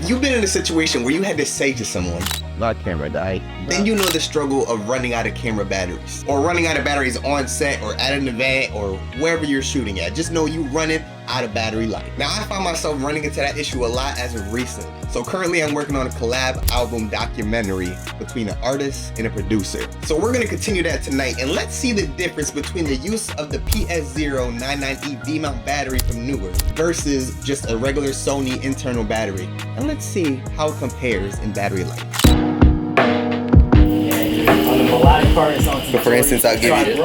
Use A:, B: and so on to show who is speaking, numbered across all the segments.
A: you've been in a situation where you had to say to someone,
B: my camera died.
A: Then you know the struggle of running out of camera batteries, or running out of batteries on set or at an event or wherever you're shooting at. Just know you running out of battery life. Now I find myself running into that issue a lot as of recently. So currently I'm working on a collab album documentary between an artist and a producer. So we're gonna continue that tonight, and let's see the difference between the use of the PS099E V-mount battery from Neewer versus just a regular Sony internal battery. And let's see how it compares in battery life. So for instance, I'll give you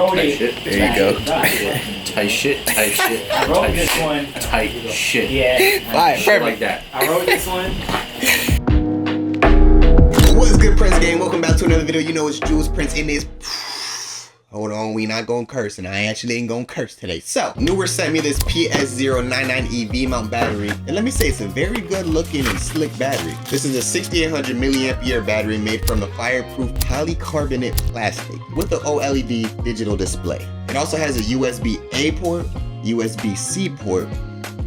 A: there you go.
C: Tight shit.
D: I wrote this one.
C: Tight shit.
D: Yeah.
A: Alright, perfect.
C: Like that.
D: I wrote this one.
A: What's good, Prince Gang? Welcome back to another video. You know it's JulezPrintz in this. Hold on, we not gonna curse, and I actually ain't gonna curse today. So, Neewer sent me this PS099E V-mount battery, and let me say it's a very good looking and slick battery. This is a 6800 milliampere battery made from a fireproof polycarbonate plastic with the OLED digital display. It also has a USB-A port, USB-C port,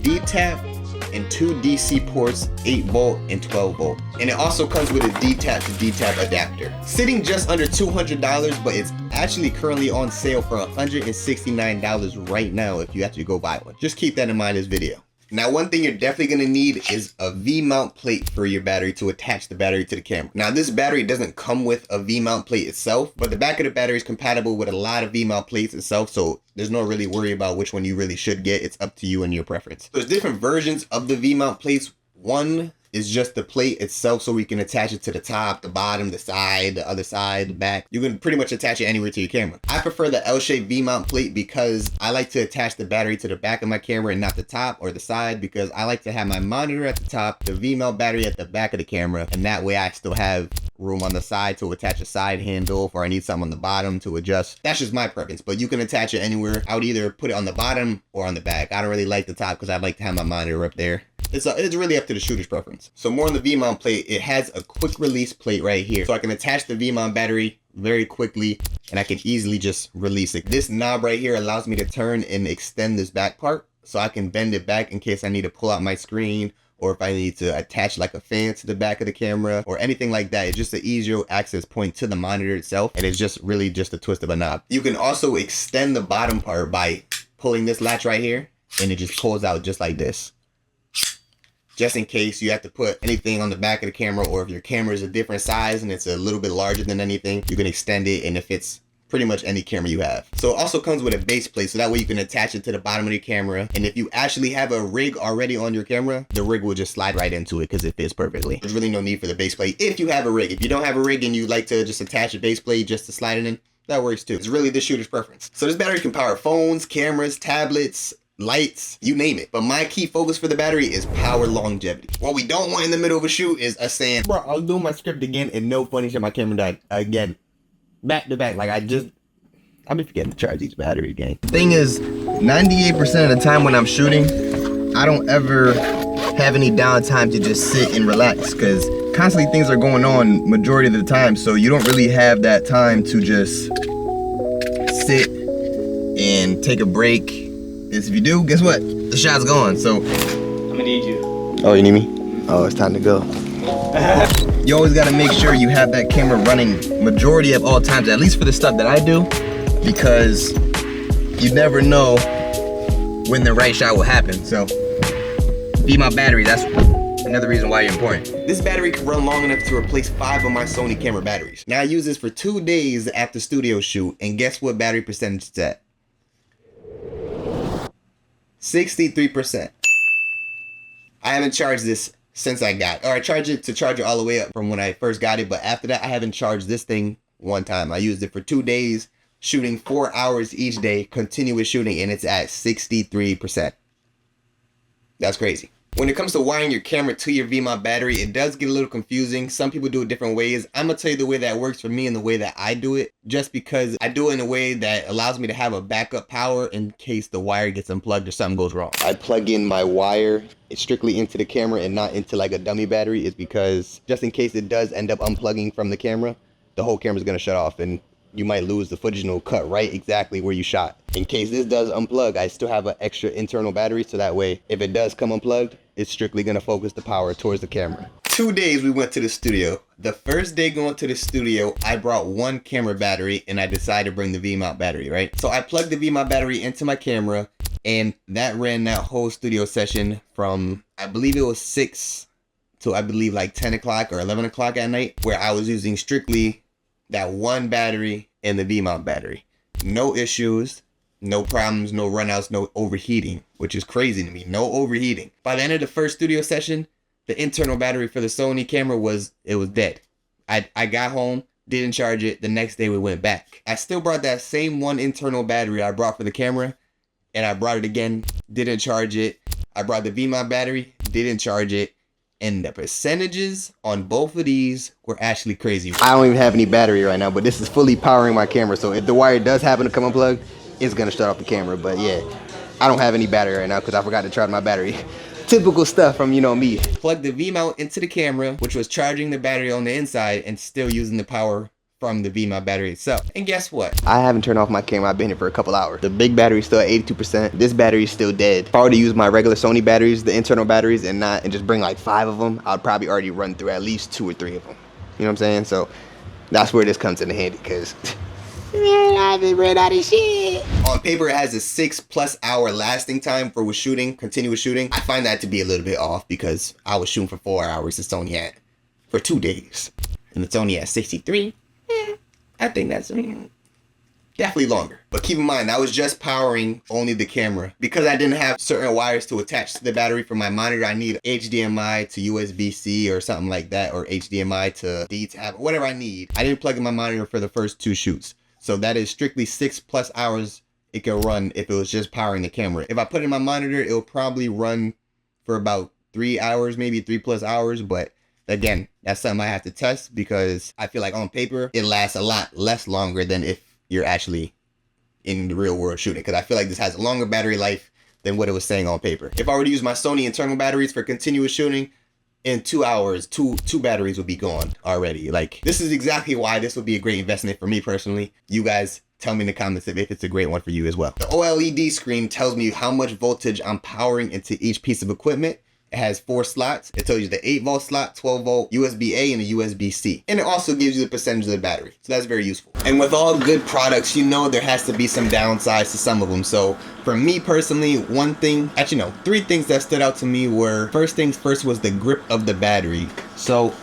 A: D-tap, and two DC ports, 8 volt and 12 volt. And it also comes with a D-tap to D-tap adapter. Sitting just under $200, but it's actually currently on sale for $169 right now if you actually go buy one. Just keep that in mind in this video. Now, one thing you're definitely gonna need is a V-mount plate for your battery to attach the battery to the camera. Now, this battery doesn't come with a V-mount plate itself, but the back of the battery is compatible with a lot of V-mount plates itself, so there's no really worry about which one you really should get. It's up to you and your preference. There's different versions of the V-mount plates. One is just the plate itself, so we can attach it to the top, the bottom, the side, the other side, the back. You can pretty much attach it anywhere to your camera. I prefer the L-shaped V-mount plate because I like to attach the battery to the back of my camera and not the top or the side, because I like to have my monitor at the top, the V-mount battery at the back of the camera, and that way I still have room on the side to attach a side handle if I need something on the bottom to adjust. That's just my preference, but you can attach it anywhere. I would either put it on the bottom or on the back. I don't really like the top because I like to have my monitor up there. It's really up to the shooter's preference. So more on the V-mount plate, it has a quick release plate right here. So I can attach the V-mount battery very quickly and I can easily just release it. This knob right here allows me to turn and extend this back part, so I can bend it back in case I need to pull out my screen, or if I need to attach like a fan to the back of the camera or anything like that. It's just an easier access point to the monitor itself, and it's just really just a twist of a knob. You can also extend the bottom part by pulling this latch right here, and it just pulls out just like this. Just in case you have to put anything on the back of the camera, or if your camera is a different size and it's a little bit larger than anything, you can extend it and it fits pretty much any camera you have. So it also comes with a base plate, so that way you can attach it to the bottom of your camera, and if you actually have a rig already on your camera, the rig will just slide right into it because it fits perfectly. There's really no need for the base plate if you have a rig. If you don't have a rig and you like to just attach a base plate just to slide it in, that works too. It's really the shooter's preference. So this battery can power phones, cameras, tablets, lights, you name it. But my key focus for the battery is power longevity. What we don't want in the middle of a shoot is us saying, bro, I'll do my script again, and no funny shit, my camera died again. Back to back. Like, I've been forgetting to charge these batteries again. The thing is, 98% of the time when I'm shooting, I don't ever have any downtime to just sit and relax, because constantly things are going on majority of the time, so you don't really have that time to just sit and take a break. Because if you do, guess what? The shot's gone. So
D: I'm gonna need you.
A: Oh, you need me? Oh, it's time to go. You always gotta make sure you have that camera running majority of all times, at least for the stuff that I do, because you never know when the right shot will happen. So V-mount battery, that's another reason why you're important. This battery can run long enough to replace 5 of my Sony camera batteries. Now I use this for 2 days after studio shoot, and guess what battery percentage it's at? 63%. I haven't charged this since I got it. Or I charged it to charge it all the way up from when I first got it, but after that I haven't charged this thing one time. I used it for 2 days, shooting 4 hours each day, continuous shooting, and it's at 63%. That's crazy. When it comes to wiring your camera to your V-mount battery, it does get a little confusing. Some people do it different ways. I'm gonna tell you the way that works for me and the way that I do it, just because I do it in a way that allows me to have a backup power in case the wire gets unplugged or something goes wrong. I plug in my wire strictly into the camera and not into like a dummy battery, is because just in case it does end up unplugging from the camera, the whole camera's gonna shut off and you might lose the footage and it'll cut right exactly where you shot. In case this does unplug, I still have an extra internal battery, so that way if it does come unplugged, it's strictly gonna focus the power towards the camera. 2 days we went to the studio. The first day going to the studio, I brought one camera battery and I decided to bring the V-mount battery, right? So I plugged the V-mount battery into my camera and that ran that whole studio session from, I believe it was 6 to I believe like 10 o'clock or 11 o'clock at night, where I was using strictly that one battery and the V-mount battery. No issues, no problems, no runouts, no overheating, which is crazy to me. No overheating. By the end of the first studio session, the internal battery for the Sony camera was dead. I got home, didn't charge it. The next day we went back. I still brought that same one internal battery I brought for the camera, and I brought it again, didn't charge it. I brought the V-mount battery, didn't charge it. And the percentages on both of these were actually crazy. I don't even have any battery right now, but this is fully powering my camera. So if the wire does happen to come unplugged, it's gonna shut off the camera. But yeah, I don't have any battery right now because I forgot to charge my battery. Typical stuff from, you know, me. Plugged the V-mount into the camera, which was charging the battery on the inside and still using the power from the V-mount battery itself. And guess what? I haven't turned off my camera. I've been here for a couple hours. The big battery is still at 82%. This battery is still dead. If I were to use my regular Sony batteries, the internal batteries, and just bring like 5 of them, I'd probably already run through at least 2 or 3 of them. You know what I'm saying? So that's where this comes in handy, because I've been ran out of shit. On paper, it has a 6+ hour lasting time for shooting, continuous shooting. I find that to be a little bit off because I was shooting for 4 hours. It's only at for 2 days, and it's only at 63. I think that's definitely longer. But keep in mind, I was just powering only the camera. Because I didn't have certain wires to attach to the battery for my monitor, I need HDMI to USB-C or something like that, or HDMI to D-tab, whatever I need. I didn't plug in my monitor for the first 2 shoots. So that is strictly 6+ hours it can run if it was just powering the camera. If I put in my monitor, it'll probably run for about 3 hours, maybe 3+ hours, but again, that's something I have to test because I feel like on paper, it lasts a lot less longer than if you're actually in the real world shooting. Because I feel like this has a longer battery life than what it was saying on paper. If I were to use my Sony internal batteries for continuous shooting, in 2 hours, two batteries would be gone already. Like, this is exactly why this would be a great investment for me personally. You guys tell me in the comments if it's a great one for you as well. The OLED screen tells me how much voltage I'm powering into each piece of equipment. It has 4 slots. It tells you the 8-volt slot, 12-volt, USB-A, and a USB-C. And it also gives you the percentage of the battery. So that's very useful. And with all good products, you know there has to be some downsides to some of them. So for me personally, 3 things that stood out to me were, first things first was the grip of the battery. So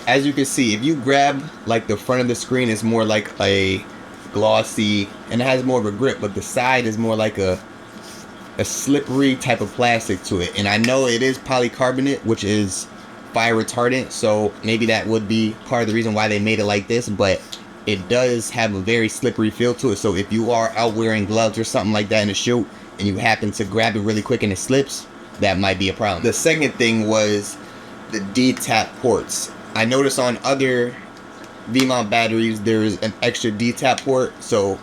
A: as you can see, if you grab like the front of the screen, it's more like a glossy, and it has more of a grip, but the side is more like a slippery type of plastic to it. And I know it is polycarbonate, which is fire retardant, so maybe that would be part of the reason why they made it like this, but it does have a very slippery feel to it. So if you are out wearing gloves or something like that in a shoot and you happen to grab it really quick and it slips, that might be a problem. The second thing was the D-tap ports. I noticed on other V-mount batteries there's an extra D-tap port, so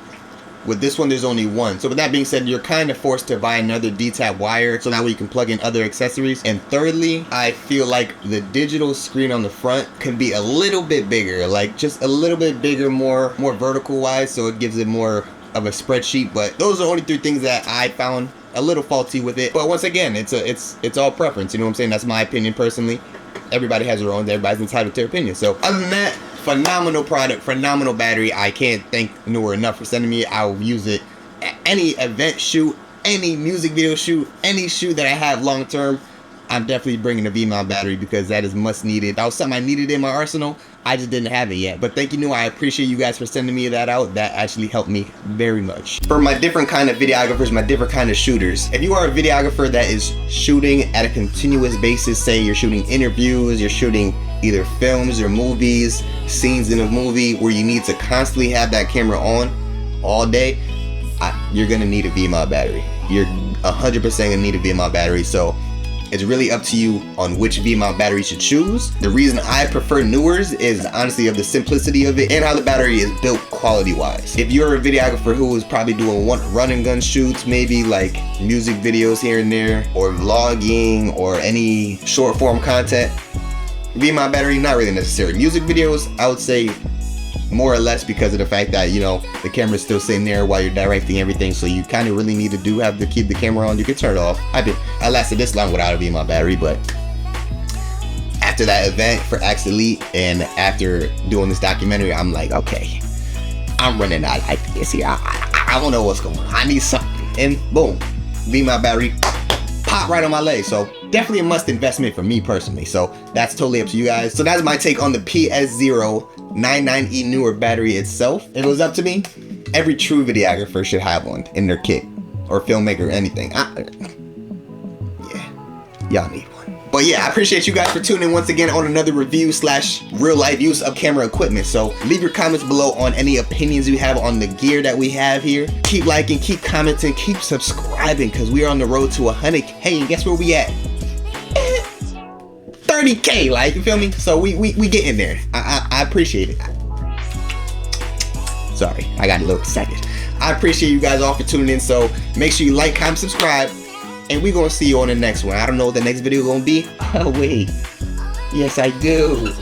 A: with this one, there's only one. So with that being said, you're kind of forced to buy another D-tap wire so that way you can plug in other accessories. And thirdly, I feel like the digital screen on the front can be a little bit bigger, like just a little bit bigger, more vertical wise, so it gives it more of a spreadsheet. But those are only 3 things that I found a little faulty with it. But once again, it's all preference. You know what I'm saying? That's my opinion personally. Everybody has their own. Everybody's entitled to their opinion. So other than that, phenomenal product, phenomenal battery. I can't thank Neewer enough for sending me. I'll use it at any event shoot, any music video shoot, any shoot that I have long term. I'm definitely bringing a V-mount battery because that is much needed. That was something I needed in my arsenal. I just didn't have it yet. But thank you, Neewer. I appreciate you guys for sending me that out. That actually helped me very much. For my different kind of videographers, my different kind of shooters, if you are a videographer that is shooting at a continuous basis, say you're shooting interviews, you're shooting either films or movies, scenes in a movie where you need to constantly have that camera on all day, you're gonna need a V-mount battery. You're 100% gonna need a V-mount battery. So it's really up to you on which V-mount battery you should choose. The reason I prefer Neewer's is honestly of the simplicity of it and how the battery is built quality-wise. If you're a videographer who is probably doing run and gun shoots, maybe like music videos here and there, or vlogging, or any short form content, V-mount battery, not really necessary. Music videos, I would say more or less because of the fact that, you know, the camera's still sitting there while you're directing everything, so you kind of really need to have to keep the camera on. You can turn it off. I lasted this long without a V-mount battery, but after that event for Axe Elite and after doing this documentary, I'm like, okay, I'm running out of ideas here. I don't know what's going on. I need something. And boom, V-mount battery pop right on my leg. So definitely a must investment for me personally. So that's totally up to you guys. So that's my take on the PS099E Neewer battery itself. If it was up to me, every true videographer should have one in their kit, or filmmaker or anything. Yeah, y'all need one. But yeah, I appreciate you guys for tuning in once again on another review / real life use of camera equipment. So leave your comments below on any opinions you have on the gear that we have here. Keep liking, keep commenting, keep subscribing, because we are on the road to 100K. And guess where we at? 30K, like, you feel me? So we getting there. I appreciate it. Sorry, I got a little excited. I appreciate you guys all for tuning in. So make sure you like, comment, subscribe. And we're gonna see you on the next one. I don't know what the next video gonna be. Oh wait, yes I do.